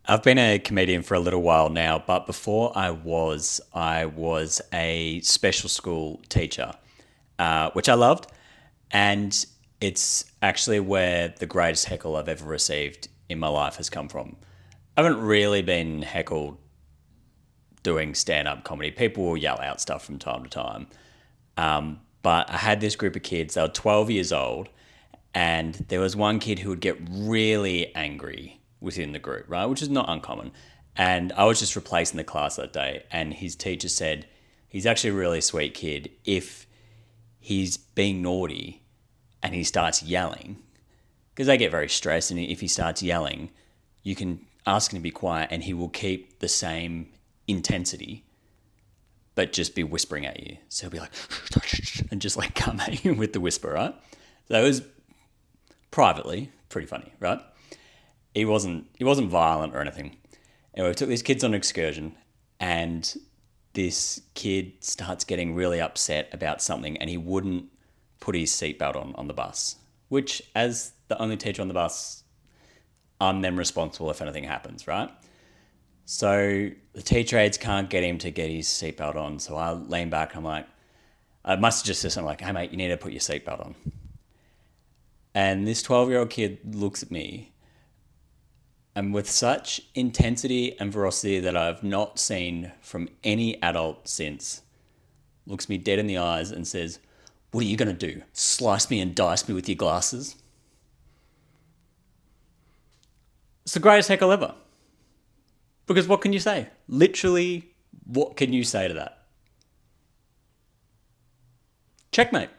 I've been a comedian for a little while now, but before I was a special school teacher, which I loved, and it's actually where the greatest heckle I've ever received in my life has come from. I haven't really been heckled doing stand-up comedy. People will yell out stuff from time to time, but I had this group of kids. They were 12 years old, and there was one kid who would get really angry within the group, right? Which is not uncommon. And I was just replacing the class that day, and his teacher said, he's actually a really sweet kid. If he's being naughty and he starts yelling, because they get very stressed, and if he starts yelling, you can ask him to be quiet and he will keep the same intensity but just be whispering at you. So he'll be like, and just like come at you with the whisper, right? So it was privately pretty funny, right? He wasn't violent or anything. Anyway, we took these kids on an excursion, and this kid starts getting really upset about something, and he wouldn't put his seatbelt on the bus. Which, as the only teacher on the bus, I'm then responsible if anything happens, right? So the teacher aides can't get him to get his seatbelt on. So I lean back and I'm like, I must have just said something like, hey mate, you need to put your seatbelt on. And this 12-year-old kid looks at me, and with such intensity and ferocity that I've not seen from any adult since, looks me dead in the eyes and says, what are you going to do? Slice me and dice me with your glasses? It's the greatest heckle ever. Because what can you say? Literally, what can you say to that? Checkmate.